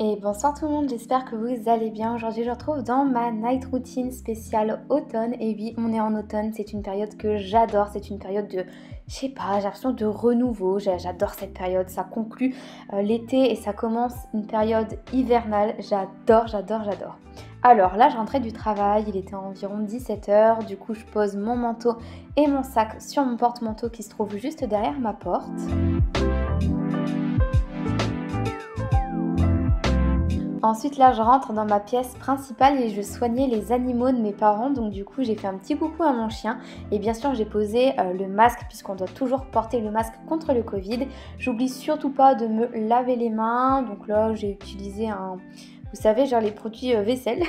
Et bonsoir tout le monde, j'espère que vous allez bien. Aujourd'hui je vous retrouve dans ma night routine spéciale automne. Et oui, on est en automne, c'est une période que j'adore, c'est une période de, je sais pas, j'ai l'impression de renouveau. J'adore cette période, ça conclut l'été et ça commence une période hivernale. J'adore. Alors là je rentrais du travail, il était environ 17h, du coup je pose mon manteau et mon sac sur mon porte-manteau qui se trouve juste derrière ma porte. Ensuite là je rentre dans ma pièce principale et je soignais les animaux de mes parents, donc du coup j'ai fait un petit coucou à mon chien et bien sûr j'ai posé le masque puisqu'on doit toujours porter le masque contre le Covid. J'oublie surtout pas de me laver les mains, donc là j'ai utilisé vous savez, genre les produits vaisselle.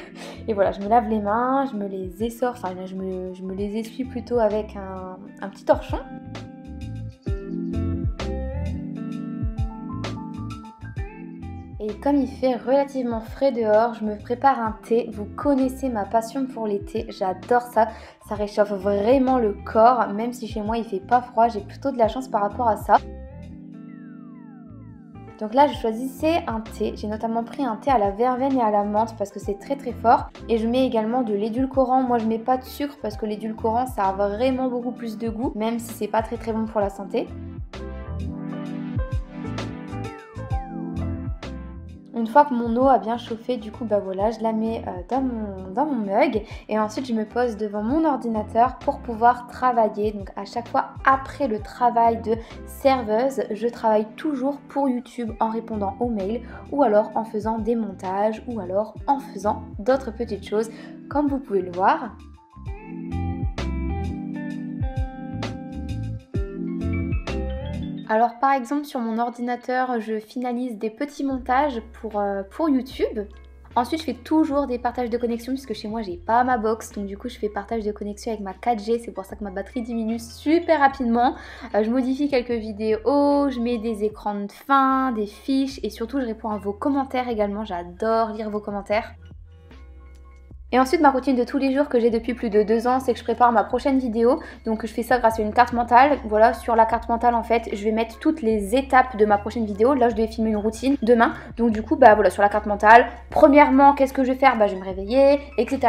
Et voilà, je me lave les mains, je me les essore, enfin je me les essuie plutôt avec un petit torchon. Et comme il fait relativement frais dehors, je me prépare un thé. Vous connaissez ma passion pour les thés, j'adore ça. Ça réchauffe vraiment le corps, même si chez moi il fait pas froid, j'ai plutôt de la chance par rapport à ça. Donc là je choisissais un thé, j'ai notamment pris un thé à la verveine et à la menthe parce que c'est très fort. Et je mets également de l'édulcorant, moi je mets pas de sucre parce que l'édulcorant ça a vraiment beaucoup plus de goût, même si c'est pas très bon pour la santé. Une fois que mon eau a bien chauffé, du coup bah voilà, je la mets dans mon mug et ensuite je me pose devant mon ordinateur pour pouvoir travailler. Donc à chaque fois après le travail de serveuse, je travaille toujours pour YouTube en répondant aux mails ou alors en faisant des montages ou alors en faisant d'autres petites choses comme vous pouvez le voir. Alors par exemple sur mon ordinateur je finalise des petits montages pour YouTube. Ensuite je fais toujours des partages de connexion puisque chez moi j'ai pas ma box, donc du coup je fais partage de connexion avec ma 4G, c'est pour ça que ma batterie diminue super rapidement. Je modifie quelques vidéos, je mets des écrans de fin, des fiches et surtout je réponds à vos commentaires également, j'adore lire vos commentaires. Et ensuite ma routine de tous les jours que j'ai depuis plus de 2 ans, c'est que je prépare ma prochaine vidéo. Donc je fais ça grâce à une carte mentale. Voilà, sur la carte mentale en fait, je vais mettre toutes les étapes de ma prochaine vidéo. Là je devais filmer une routine demain. Donc du coup bah voilà, sur la carte mentale, premièrement qu'est-ce que je vais faire? Bah je vais me réveiller, etc.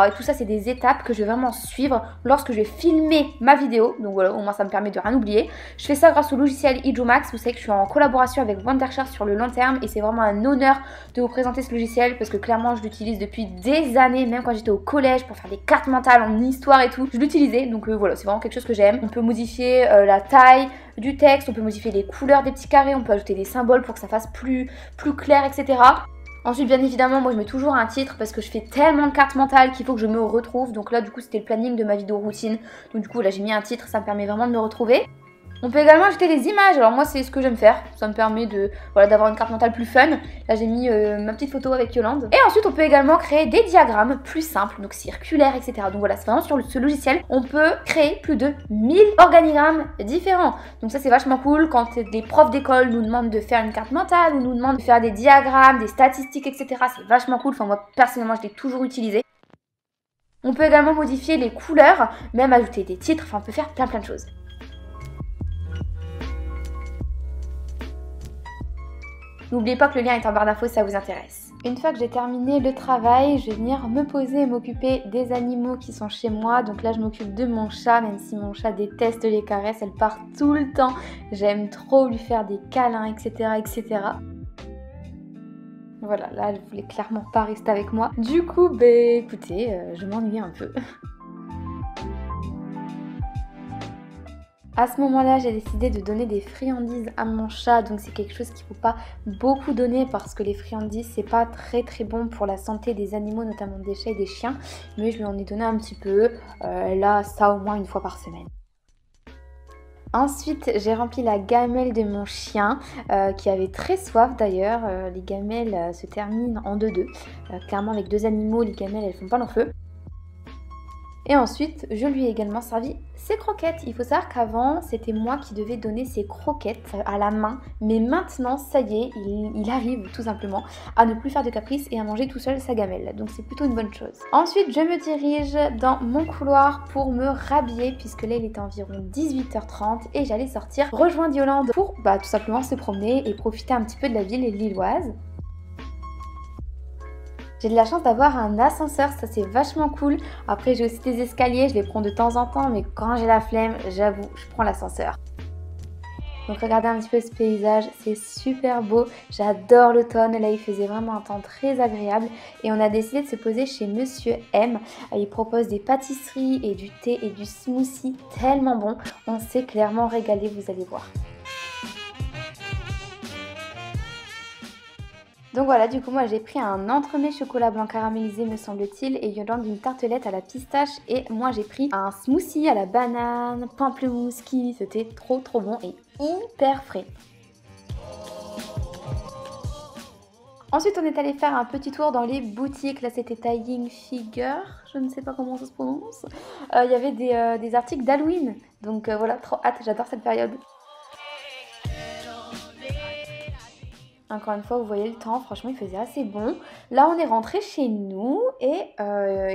Et tout ça c'est des étapes que je vais vraiment suivre lorsque je vais filmer ma vidéo. Donc voilà, au moins ça me permet de rien oublier. Je fais ça grâce au logiciel Ijumax. Vous savez que je suis en collaboration avec Wondershare sur le long terme. Et c'est vraiment un honneur de vous présenter ce logiciel parce que clairement je l'utilise depuis des années, même quand j'étais au collège pour faire des cartes mentales en histoire et tout, je l'utilisais. Donc voilà, c'est vraiment quelque chose que j'aime. On peut modifier la taille du texte, on peut modifier les couleurs des petits carrés, on peut ajouter des symboles pour que ça fasse plus clair, etc. Ensuite bien évidemment moi je mets toujours un titre parce que je fais tellement de cartes mentales qu'il faut que je me retrouve. Donc là du coup c'était le planning de ma vidéo routine. Donc du coup là j'ai mis un titre, ça me permet vraiment de me retrouver. On peut également ajouter des images, alors moi c'est ce que j'aime faire, ça me permet de voilà, d'avoir une carte mentale plus fun. Là j'ai mis ma petite photo avec Yolande. Et ensuite on peut également créer des diagrammes plus simples, donc circulaires, etc. Donc voilà, c'est vraiment sur ce logiciel, on peut créer plus de 1000 organigrammes différents. Donc ça c'est vachement cool quand des profs d'école nous demandent de faire une carte mentale ou nous demandent de faire des diagrammes, des statistiques, etc. C'est vachement cool, enfin moi personnellement je l'ai toujours utilisé. On peut également modifier les couleurs, même ajouter des titres, enfin on peut faire plein de choses. N'oubliez pas que le lien est en barre d'infos si ça vous intéresse. Une fois que j'ai terminé le travail, je vais venir me poser et m'occuper des animaux qui sont chez moi. Donc là je m'occupe de mon chat, même si mon chat déteste les caresses, elle part tout le temps. J'aime trop lui faire des câlins, etc. Voilà, là elle voulait clairement pas rester avec moi. Du coup, écoutez, je m'ennuie un peu. À ce moment-là, j'ai décidé de donner des friandises à mon chat, donc c'est quelque chose qu'il ne faut pas beaucoup donner parce que les friandises c'est pas très bon pour la santé des animaux, notamment des chats et des chiens, mais je lui en ai donné un petit peu, elle a ça au moins une fois par semaine. Ensuite, j'ai rempli la gamelle de mon chien qui avait très soif d'ailleurs. Les gamelles se terminent en 2-2. Clairement avec 2 animaux, les gamelles elles font pas long feu. Et ensuite, je lui ai également servi ses croquettes. Il faut savoir qu'avant, c'était moi qui devais donner ses croquettes à la main. Mais maintenant, ça y est, il arrive tout simplement à ne plus faire de caprices et à manger tout seul sa gamelle. Donc c'est plutôt une bonne chose. Ensuite, je me dirige dans mon couloir pour me rhabiller puisque là, il était environ 18h30 et j'allais sortir rejoindre Yolande pour tout simplement se promener et profiter un petit peu de la ville lilloise. J'ai de la chance d'avoir un ascenseur, ça c'est vachement cool. Après j'ai aussi des escaliers, je les prends de temps en temps, mais quand j'ai la flemme, j'avoue, je prends l'ascenseur. Donc regardez un petit peu ce paysage, c'est super beau, j'adore l'automne, là il faisait vraiment un temps très agréable et on a décidé de se poser chez Monsieur M. Il propose des pâtisseries et du thé et du smoothie tellement bon, on s'est clairement régalé, vous allez voir. Donc voilà, du coup moi j'ai pris un entremets chocolat blanc caramélisé me semble-t-il et Yolande une tartelette à la pistache et moi j'ai pris un smoothie à la banane, pamplemousse, kiwi, c'était trop bon et hyper frais. Ensuite on est allé faire un petit tour dans les boutiques, là c'était Tying Figure, je ne sais pas comment ça se prononce. Il y avait des articles d'Halloween, donc voilà, trop hâte, j'adore cette période. Encore une fois, vous voyez le temps, franchement, il faisait assez bon. Là, on est rentré chez nous et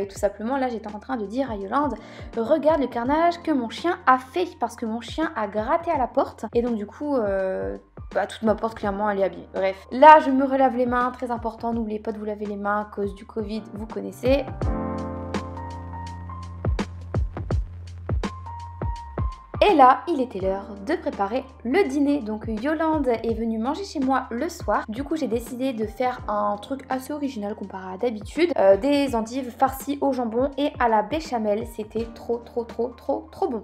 tout simplement, là, j'étais en train de dire à Yolande, regarde le carnage que mon chien a fait parce que mon chien a gratté à la porte. Et donc, du coup, toute ma porte, clairement, elle est abîmée. Bref, là, je me relave les mains, très important, n'oubliez pas de vous laver les mains à cause du Covid, vous connaissez. Et là, il était l'heure de préparer le dîner. Donc Yolande est venue manger chez moi le soir. Du coup, j'ai décidé de faire un truc assez original comparé à d'habitude. Des endives farcies au jambon et à la béchamel. C'était trop bon.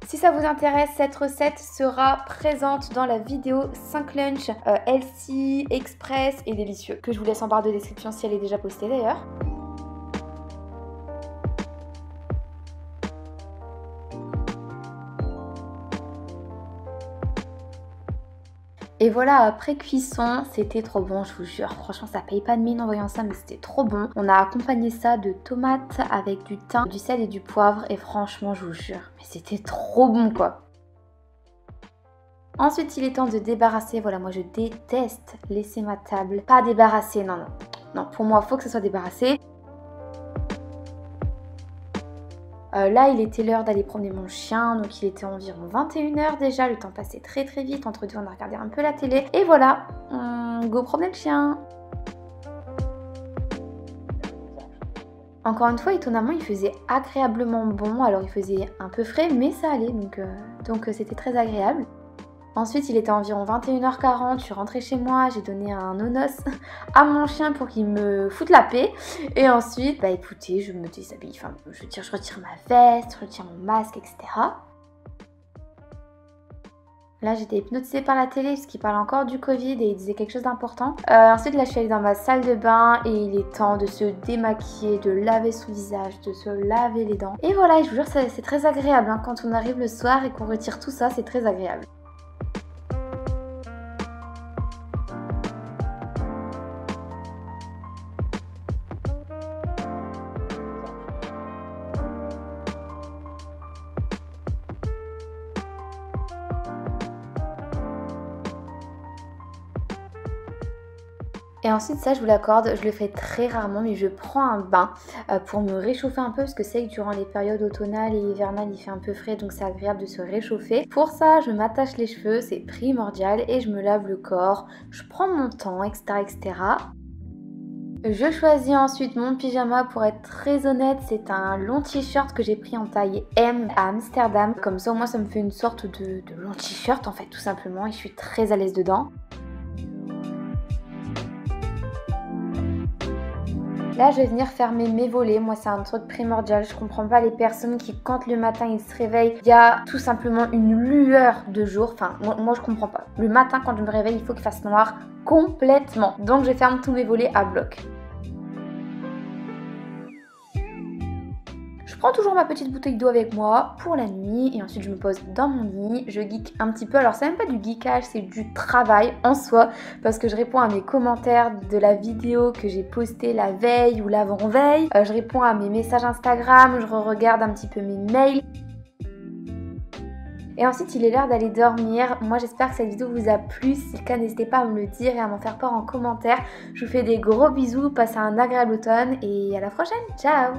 Si ça vous intéresse, cette recette sera présente dans la vidéo 5 lunch healthy, express et délicieux que je vous laisse en barre de description si elle est déjà postée d'ailleurs. Et voilà, après cuisson, c'était trop bon, je vous jure. Franchement, ça paye pas de mine en voyant ça, mais c'était trop bon. On a accompagné ça de tomates avec du thym, du sel et du poivre. Et franchement, je vous jure, mais c'était trop bon, quoi. Ensuite, il est temps de débarrasser. Voilà, moi, je déteste laisser ma table pas débarrassée. Non. Non, pour moi, il faut que ça soit débarrassé. Là, il était l'heure d'aller promener mon chien, donc il était environ 21 h déjà, le temps passait très vite, entre deux on a regardé un peu la télé, et voilà, go promener le chien. Encore une fois, étonnamment, il faisait agréablement bon, alors il faisait un peu frais, mais ça allait, donc c'était très agréable. Ensuite, il était environ 21 h 40, je suis rentrée chez moi, j'ai donné un nonos à mon chien pour qu'il me foute la paix. Et ensuite, écoutez, je me déshabille, enfin, je retire ma veste, je retire mon masque, etc. Là, j'étais hypnotisée par la télé parce qu'il parle encore du Covid et il disait quelque chose d'important. Ensuite, là, je suis allée dans ma salle de bain et il est temps de se démaquiller, de laver son visage, de se laver les dents. Et voilà, je vous jure, c'est très agréable. Hein, quand on arrive le soir et qu'on retire tout ça, c'est très agréable. Et ensuite ça je vous l'accorde, je le fais très rarement mais je prends un bain pour me réchauffer un peu parce que c'est que durant les périodes automnales et hivernales il fait un peu frais donc c'est agréable de se réchauffer. Pour ça je m'attache les cheveux, c'est primordial et je me lave le corps, je prends mon temps etc. Je choisis ensuite mon pyjama, pour être très honnête, c'est un long t-shirt que j'ai pris en taille M à Amsterdam. Comme ça au moins ça me fait une sorte de long t-shirt en fait tout simplement et je suis très à l'aise dedans. Là, je vais venir fermer mes volets. Moi, c'est un truc primordial. Je comprends pas les personnes qui, quand le matin, ils se réveillent, il y a tout simplement une lueur de jour. Enfin, moi, je comprends pas. Le matin, quand je me réveille, il faut qu'il fasse noir complètement. Donc, je ferme tous mes volets à bloc. Je prends toujours ma petite bouteille d'eau avec moi pour la nuit et ensuite je me pose dans mon lit, je geek un petit peu. Alors c'est même pas du geekage, c'est du travail en soi parce que je réponds à mes commentaires de la vidéo que j'ai postée la veille ou l'avant-veille. Je réponds à mes messages Instagram, je regarde un petit peu mes mails. Et ensuite il est l'heure d'aller dormir. Moi j'espère que cette vidéo vous a plu. Si c'est le cas, n'hésitez pas à me le dire et à m'en faire part en commentaire. Je vous fais des gros bisous, passez un agréable automne et à la prochaine. Ciao!